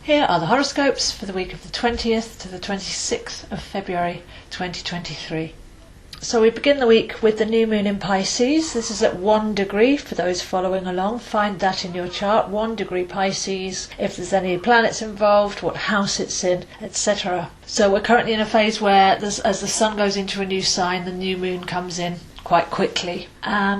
Here are the horoscopes for the week of the 20th to the 26th of February 2023. So we begin the week with the new moon in Pisces. This is at 1 degree for those following along. Find that in your chart, 1 degree Pisces, if there's any planets involved, what house it's in, etc. So we're currently in a phase where as the sun goes into a new sign, the new moon comes in quite quickly.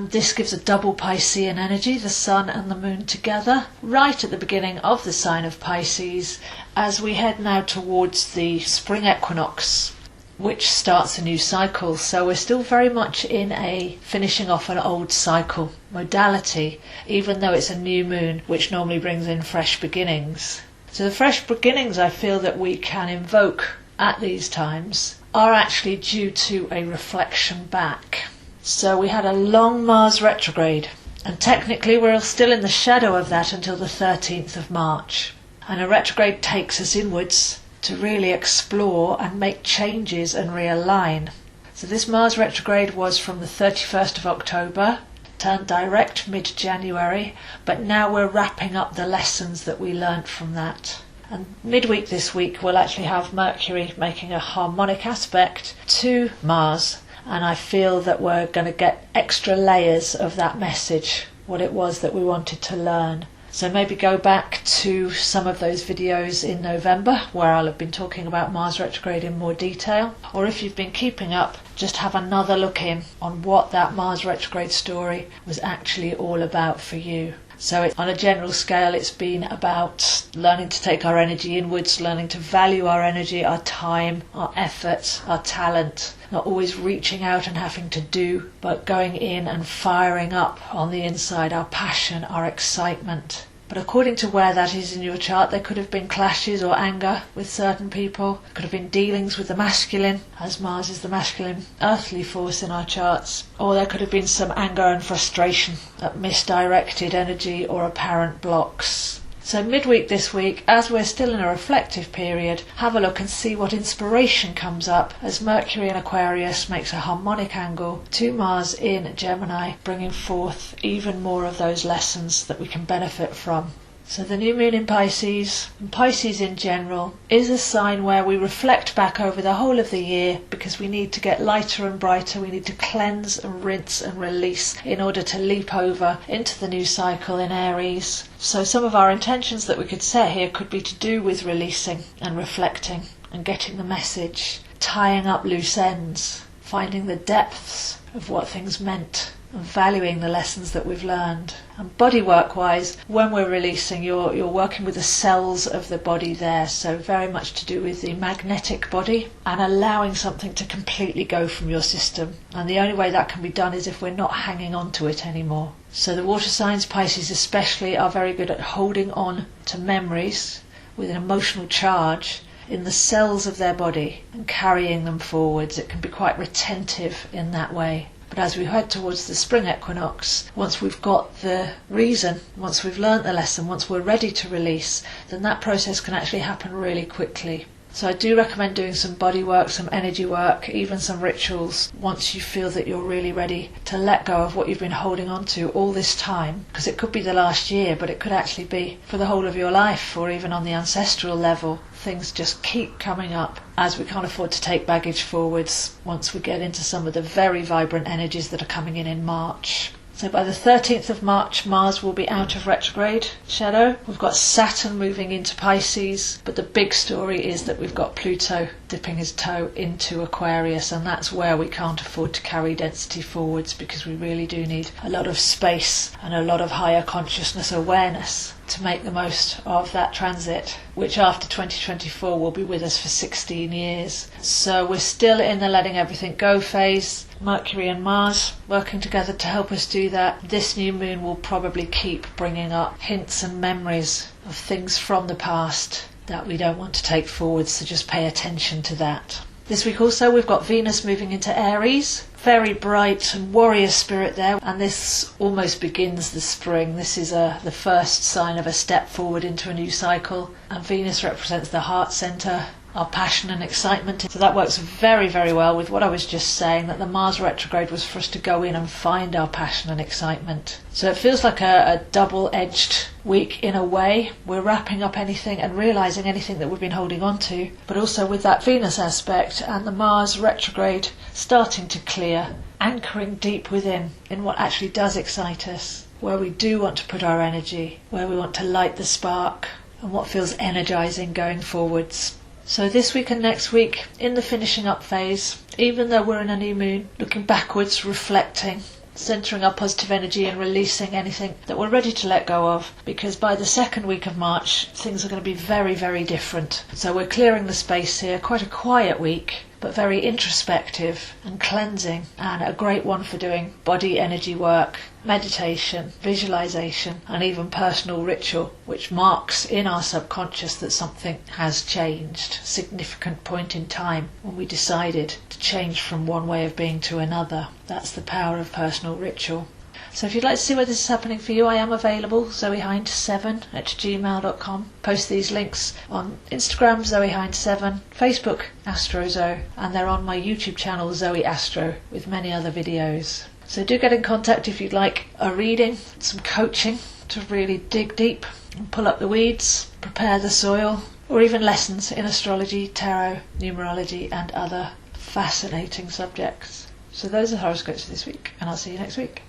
This gives a double Piscean energy, the sun and the moon together, right at the beginning of the sign of Pisces, as we head now towards the spring equinox, which starts a new cycle. So we're still very much in a finishing off an old cycle modality, even though it's a new moon, which normally brings in fresh beginnings. So the fresh beginnings I feel that we can invoke at these times are actually due to a reflection back. So we had a long Mars retrograde, and technically we're still in the shadow of that until the 13th of March. And a retrograde takes us inwards to really explore and make changes and realign. So this Mars retrograde was from the 31st of October, turned direct mid-January, but now we're wrapping up the lessons that we learnt from that. And midweek this week we'll actually have Mercury making a harmonic aspect to Mars, and I feel that we're going to get extra layers of that message, what it was that we wanted to learn. So maybe go back to some of those videos in November where I'll have been talking about Mars retrograde in more detail, or if you've been keeping up, just have another look in on what that Mars retrograde story was actually all about for you. So on a general scale, it's been about learning to take our energy inwards, learning to value our energy, our time, our effort, our talent, not always reaching out and having to do, but going in and firing up on the inside, our passion, our excitement. But according to where that is in your chart, there could have been clashes or anger with certain people. Could have been dealings with the masculine, as Mars is the masculine earthly force in our charts. Or there could have been some anger and frustration at misdirected energy or apparent blocks. So midweek this week, as we're still in a reflective period, have a look and see what inspiration comes up as Mercury in Aquarius makes a harmonic angle to Mars in Gemini, bringing forth even more of those lessons that we can benefit from. So the new moon in Pisces, and Pisces in general, is a sign where we reflect back over the whole of the year because we need to get lighter and brighter. We need to cleanse and rinse and release in order to leap over into the new cycle in Aries. So some of our intentions that we could set here could be to do with releasing and reflecting and getting the message, tying up loose ends, finding the depths of what things meant, and valuing the lessons that we've learned. And bodywork wise, when we're releasing, you're working with the cells of the body there, so very much to do with the magnetic body and allowing something to completely go from your system. And the only way that can be done is if we're not hanging on to it anymore. So the water signs, Pisces especially, are very good at holding on to memories with an emotional charge in the cells of their body and carrying them forwards. It can be quite retentive in that way. But as we head towards the spring equinox, once we've got the reason, once we've learnt the lesson, once we're ready to release, then that process can actually happen really quickly. So I do recommend doing some body work, some energy work, even some rituals once you feel that you're really ready to let go of what you've been holding on to all this time. Because it could be the last year, but it could actually be for the whole of your life, or even on the ancestral level. Things just keep coming up as we can't afford to take baggage forwards once we get into some of the very vibrant energies that are coming in March. So by the 13th of March, Mars will be out of retrograde shadow. We've got Saturn moving into Pisces, but the big story is that we've got Pluto dipping his toe into Aquarius, and that's where we can't afford to carry density forwards because we really do need a lot of space and a lot of higher consciousness awareness to make the most of that transit, which after 2024 will be with us for 16 years. So we're still in the letting everything go phase. Mercury and Mars working together to help us do that. This new moon will probably keep bringing up hints and memories of things from the past that we don't want to take forward, so just pay attention to that. This week also we've got Venus moving into Aries, very bright and warrior spirit there, and this almost begins the spring. This is the first sign of a step forward into a new cycle, and Venus represents the heart centre, our passion and excitement. So that works very, very well with what I was just saying, that the Mars retrograde was for us to go in and find our passion and excitement. So it feels like a double-edged week in a way. We're wrapping up anything and realising anything that we've been holding on to, but also with that Venus aspect and the Mars retrograde starting to clear, anchoring deep within in what actually does excite us, where we do want to put our energy, where we want to light the spark, and what feels energising going forwards. So this week and next week, in the finishing up phase, even though we're in a new moon, looking backwards, reflecting, centering our positive energy and releasing anything that we're ready to let go of, because by the second week of March, things are going to be very, very different. So we're clearing the space here, quite a quiet week, but very introspective and cleansing, and a great one for doing body energy work, meditation, visualization, and even personal ritual, which marks in our subconscious that something has changed, significant point in time when we decided to change from one way of being to another. That's the power of personal ritual. So if you'd like to see where this is happening for you, I am available, zoehind7@gmail.com. Post these links on Instagram, zoehind7, Facebook, AstroZoe, and they're on my YouTube channel, Zoe Astro, with many other videos. So do get in contact if you'd like a reading, some coaching to really dig deep and pull up the weeds, prepare the soil, or even lessons in astrology, tarot, numerology, and other fascinating subjects. So those are horoscopes for this week, and I'll see you next week.